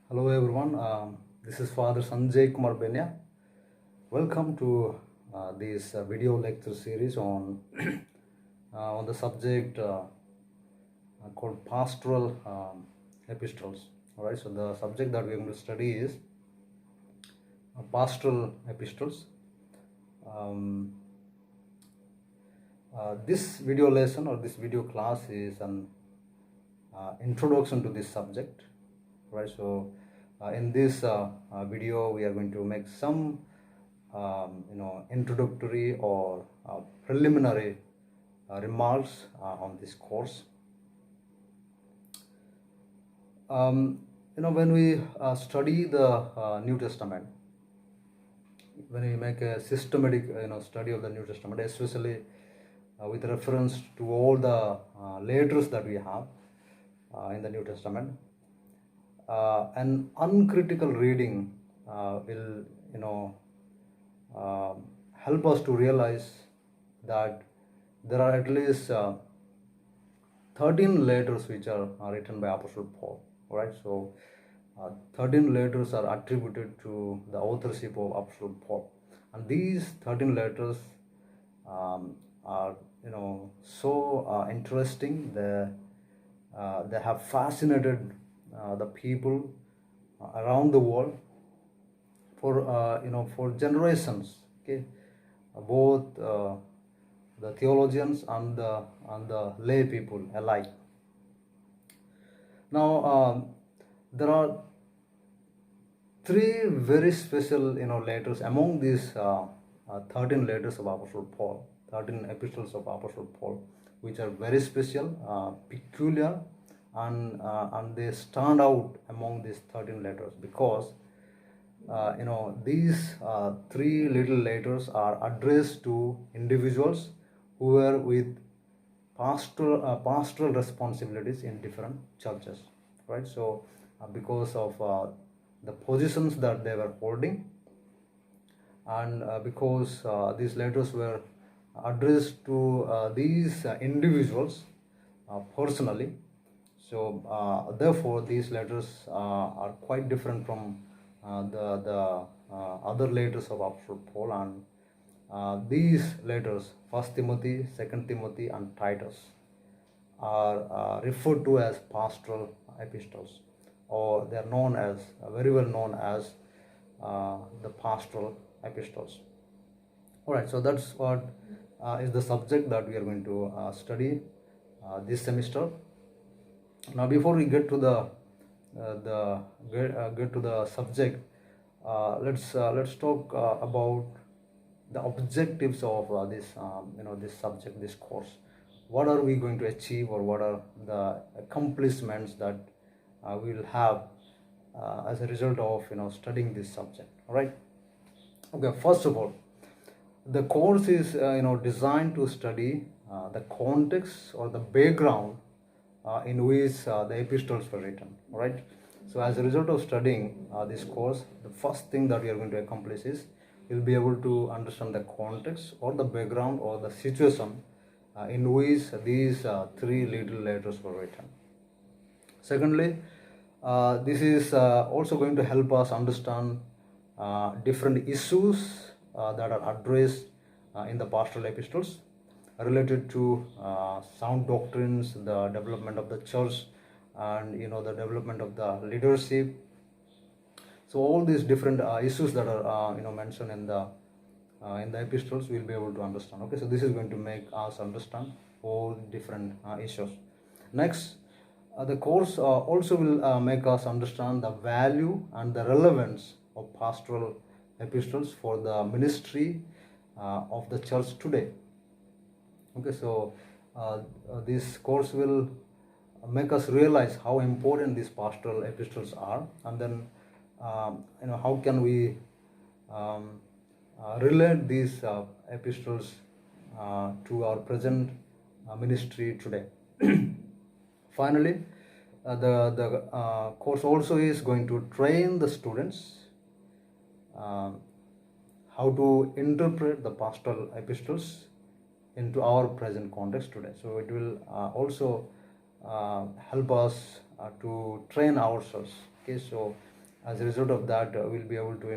Hello everyone, this is Father Sanjay Kumar Benya. Welcome to this video lecture series on on the subject called pastoral epistles. All right, so the subject that we're going to study is pastoral epistles. Um, this video lesson or this video class is an introduction to this subject, right? So in this video we are going to make some introductory or preliminary remarks on this course. When we study the New Testament, when we make a systematic study of the New Testament, especially with reference to all the letters that we have in the New Testament, an uncritical reading will help us to realize that there are at least 13 letters which are written by Apostle Paul. All right, so 13 letters are attributed to the authorship of Apostle Paul, and these 13 letters are so interesting. They have fascinated the people around the world for generations. Okay, both the theologians and the lay people alike. Now there are three very special letters among these 13 letters of Apostle Paul, 13 epistles of Apostle Paul, which are very special, peculiar, and they stand out among these 13 letters because these three little letters are addressed to individuals who were with pastoral responsibilities in different churches, right? So because of the positions that they were holding, and because these letters were addressed to these individuals personally, so therefore these letters are quite different from the other letters of Apostle Paul. And these letters, First Timothy, Second Timothy, and Titus, are referred to as pastoral epistles, or they are known as very well known as the pastoral epistles. All right, so that's what is the subject that we are going to study this semester. Now, before we get to get to the subject, let's talk about the objectives of this subject, this course. What are we going to achieve, or what are the accomplishments that we will have as a result of studying this subject? All right. Okay. First of all, the course is designed to study the context or the background in which the epistles were written. All right. So as a result of studying this course, the first thing that we are going to accomplish is we'll be able to understand the context or the background or the situation in which these three little letters were written. Secondly, this is also going to help us understand different issues that are addressed in the pastoral epistles related to sound doctrines, the development of the church, and the development of the leadership. So all these different issues that are mentioned in the epistles, we'll be able to understand. Okay, so this is going to make us understand all different issues. Next, the course also will make us understand the value and the relevance of pastoral epistles for the ministry of the church today. Okay, so this course will make us realize how important these pastoral epistles are, and then how can we relate these epistles to our present ministry today. Finally, the course also is going to train the students how to interpret the pastoral epistles into our present context today. So it will also help us to train ourselves. Okay, so as a result of that, we'll be able to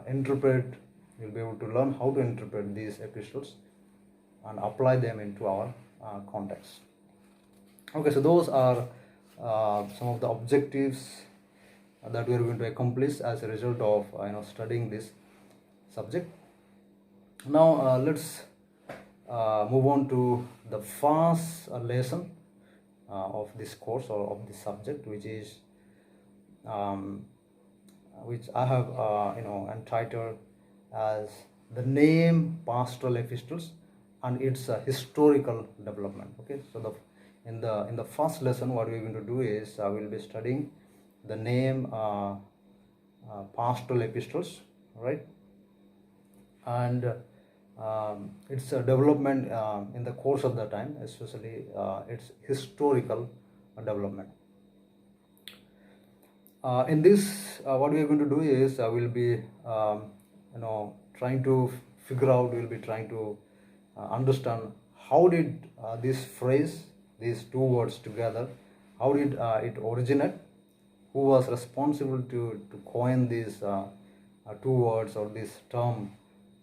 interpret, we'll be able to learn how to interpret these epistles and apply them into our context. Okay, so those are some of the objectives that we are going to accomplish as a result of studying this subject. Now let's move on to the first lesson of this course or of this subject, which is which I have entitled as the name pastoral epistles and its historical development. Okay, so in the first lesson, what we're going to do is we'll be studying the name pastoral epistles, right, and its development in the course of the time, especially its historical development. In this, what we are going to do is we'll be trying to figure out, we'll be trying to understand how did this phrase, these two words together, how did it originate, who was responsible to coin these two words or this term,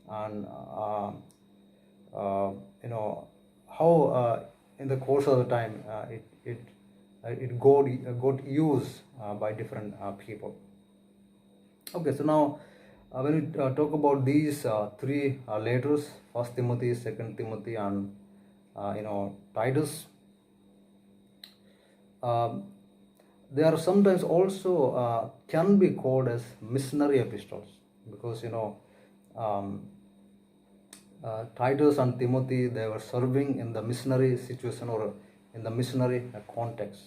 and how in the course of the time it got used by different people. Okay, so now when we talk about these three letters, First Timothy, Second Timothy, and Titus, they are sometimes also can be called as missionary epistles, because Titus and Timothy, they were serving in the missionary situation or in the missionary context.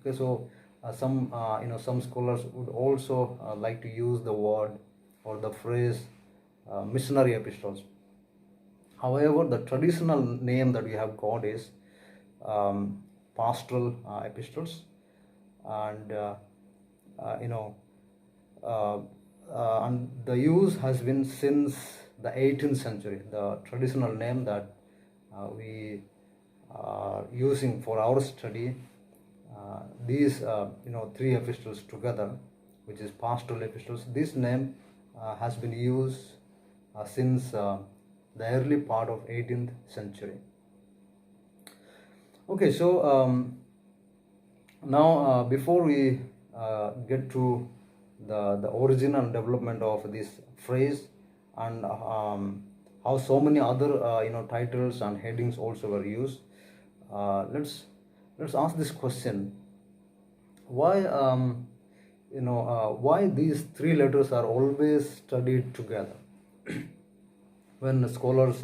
Okay, so some scholars would also like to use the word or the phrase missionary epistles. However, the traditional name that we have got is pastoral epistles, and and the use has been since the 18th century. The traditional name that we are using for our study, these three epistles together, which is pastoral epistles, this name has been used since the early part of 18th century. Okay, so now before we get to the origin and development of this phrase, and how so many other titles and headings also were used, let's ask this question: why why these three letters are always studied together? When scholars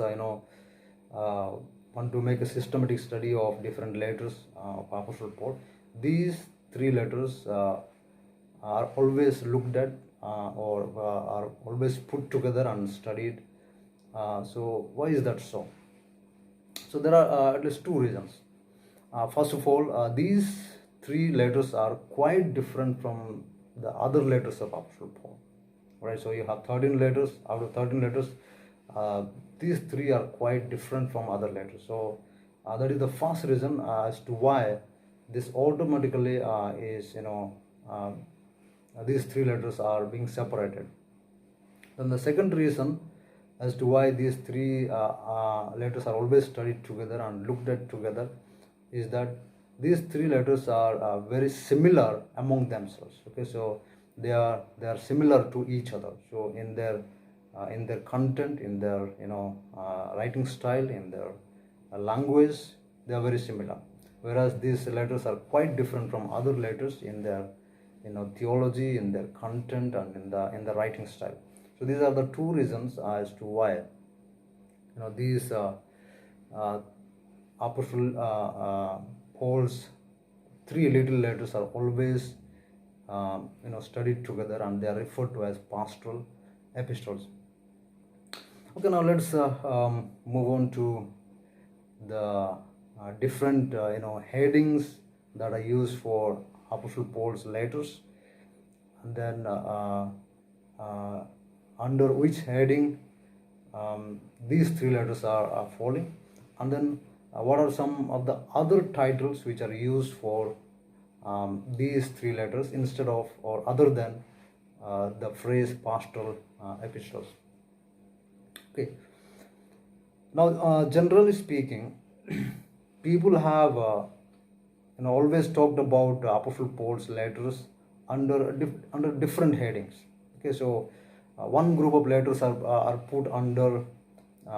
want to make a systematic study of different letters of Apostle Paul, these three letters are always looked at or are always put together and studied. So why is that so? So there are at least two reasons. First of all, these three letters are quite different from the other letters of Apostle Paul. Right, so you have 13 letters. Out of 13 letters, these three are quite different from other letters. So that is the first reason as to why this automatically is these three letters are being separated. Then the second reason as to why these three letters are always studied together and looked at together is that these three letters are very similar among themselves. Okay, so they are similar to each other. So in their content, in their writing style, in their language, they are very similar. Whereas these letters are quite different from other letters in their theology, in their content, and in the writing style. So these are the two reasons as to why these Apostle Paul's three little letters are always studied together, and they are referred to as pastoral epistles. Okay, now let's move on to the different headings that are used for Apostle Paul's letters, and then under which heading these three letters are falling, and then what are some of the other titles which are used for these three letters instead of or other than the phrase pastoral epistles. Okay. Now, generally speaking, people have always talked about Apostle Paul's letters under different headings. Okay, so one group of letters are put under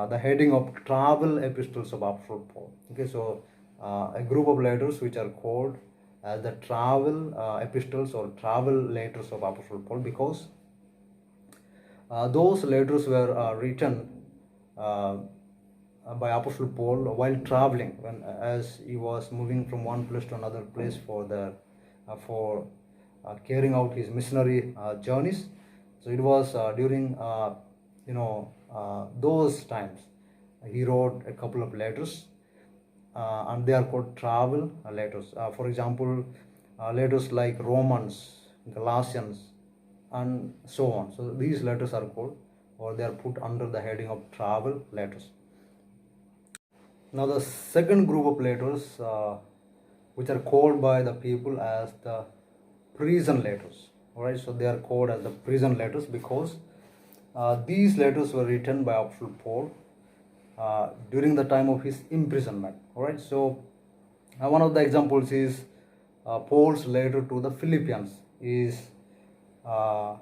the heading of travel epistles of Apostle Paul. Okay, so a group of letters which are called as the travel epistles or travel letters of Apostle Paul, because those letters were written by Apostle Paul while traveling, as he was moving from one place to another place for carrying out his missionary journeys. So it was during those times he wrote a couple of letters, and they are called travel letters. For example, letters like Romans, Galatians, and so on. So these letters are called, or they are put under the heading of travel letters. Now the second group of letters, which are called by the people as the prison letters. Alright, so they are called as the prison letters because these letters were written by Apostle Paul during the time of his imprisonment. Alright, so one of the examples is Paul's letter to the Philippians is the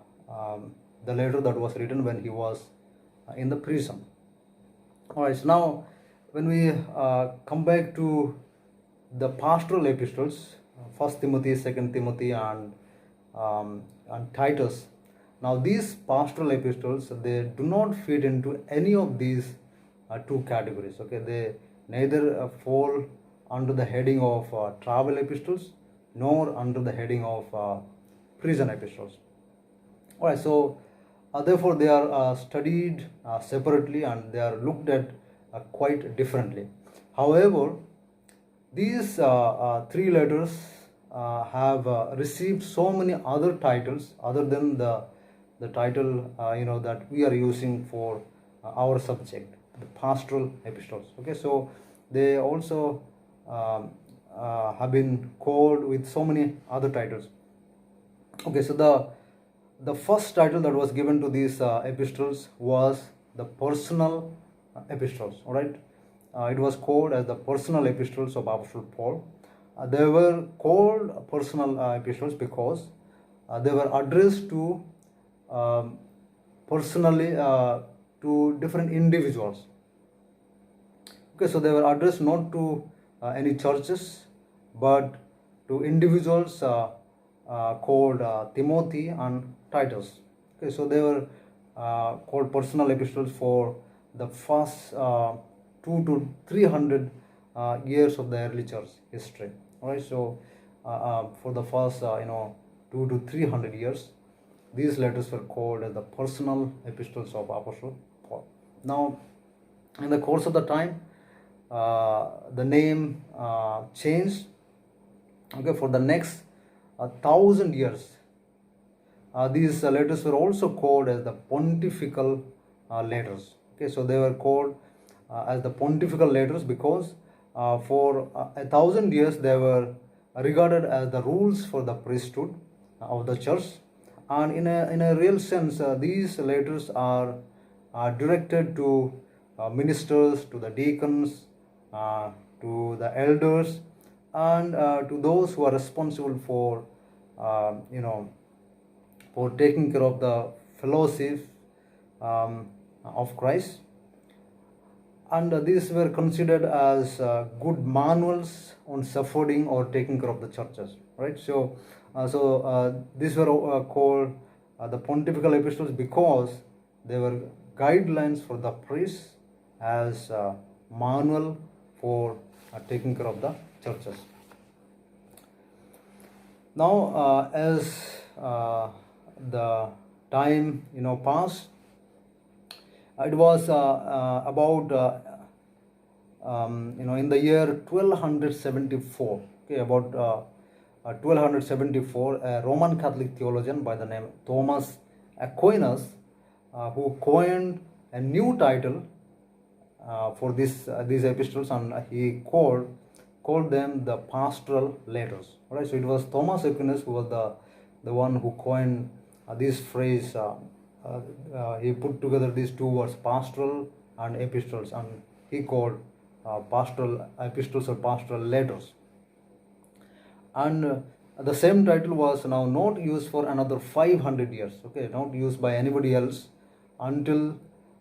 letter that was written when he was in the prison. Alright, so now when we come back to the pastoral epistles, 1 Timothy, 2 Timothy, and Titus. Now these pastoral epistles, they do not fit into any of these two categories. Okay, they neither fall under the heading of travel epistles nor under the heading of prison epistles. Alright, so therefore they are studied separately and they are looked at quite differently. However, these three letters have received so many other titles other than the title that we are using for our subject, the pastoral epistles. Okay, so they also have been called with so many other titles. Okay, so the first title that was given to these epistles was the personal epistles. All right, it was called as the personal epistles of Apostle Paul. They were called personal epistles because they were addressed to personally to different individuals. Okay, so they were addressed not to any churches but to individuals called Timothy and Titus. Okay, so they were called personal epistles for the first 2 to 300 years of the early church history. All right, so for the first 2 to 300 years, these letters were called as the personal epistles of Apostle Paul. Now, in the course of the time, the name changed. Okay, for the next 1,000 years, these letters were also called as the pontifical letters. Okay, so they were called as the pontifical letters because for 1,000 years they were regarded as the rules for the priesthood of the church, and in a real sense, these letters are directed to ministers, to the deacons, to the elders, and to those who are responsible for for taking care of the fellowship of Christ. And these were considered as good manuals on shepherding or taking care of the churches, right? So these were called the pontifical epistles because they were guidelines for the priests as manual for taking care of the churches. Now, as the time passed, it was about in the year 1274. Okay, about 1274, a Roman Catholic theologian by the name Thomas Aquinas, who coined a new title for these epistles, and he called called them the pastoral letters. All right, so it was Thomas Aquinas who was the one who coined this phrase. He put together these two words, pastoral and epistles, and he called pastoral epistles or pastoral letters. And the same title was now not used for another 500 years. Okay, not used by anybody else until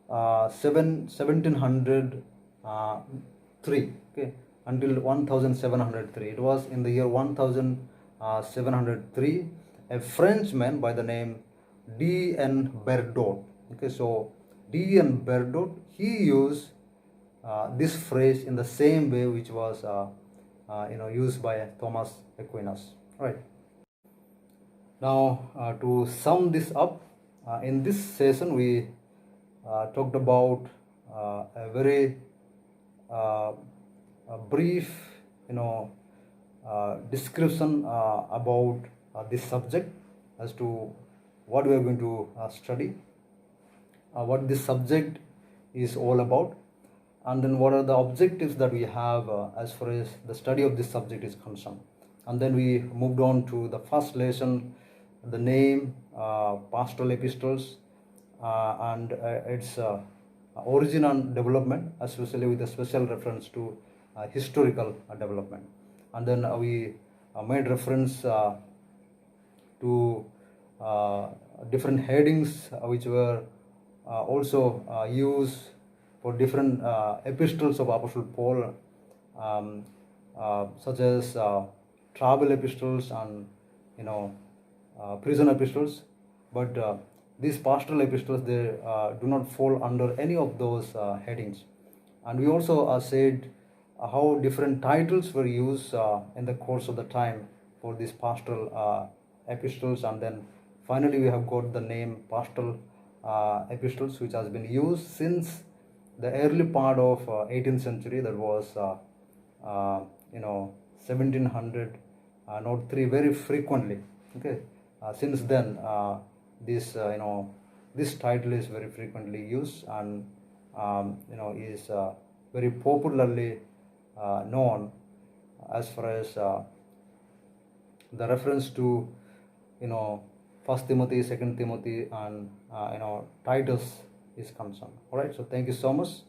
1703. Okay, until 1703. It was in the year 1703. A Frenchman by the name D.N. Berdot. Okay, so D.N. Berdot, he used this phrase in the same way which was used by Thomas Aquinas. Right. Now, to sum this up, in this session we talked about a very brief, description about this subject as to what we are going to study, what this subject is all about, and then what are the objectives that we have as far as the study of this subject is concerned. And then we moved on to the first lesson, the name, pastoral epistles, and its origin and development, especially with a special reference to historical development. And then we made reference to different headings which were also used for different epistles of Apostle Paul, such as travel epistles and prison epistles. But these pastoral epistles, they do not fall under any of those headings. And we also said how different titles were used in the course of the time for these pastoral epistles, and then finally we have got the name pastoral epistles, which has been used since the early part of 18th century, that was 1703, very frequently. Okay, since then this this title is very frequently used, and is very popularly known as far as the reference to First Timothy, Second Timothy, and Titus is concerned. All right, so thank you so much.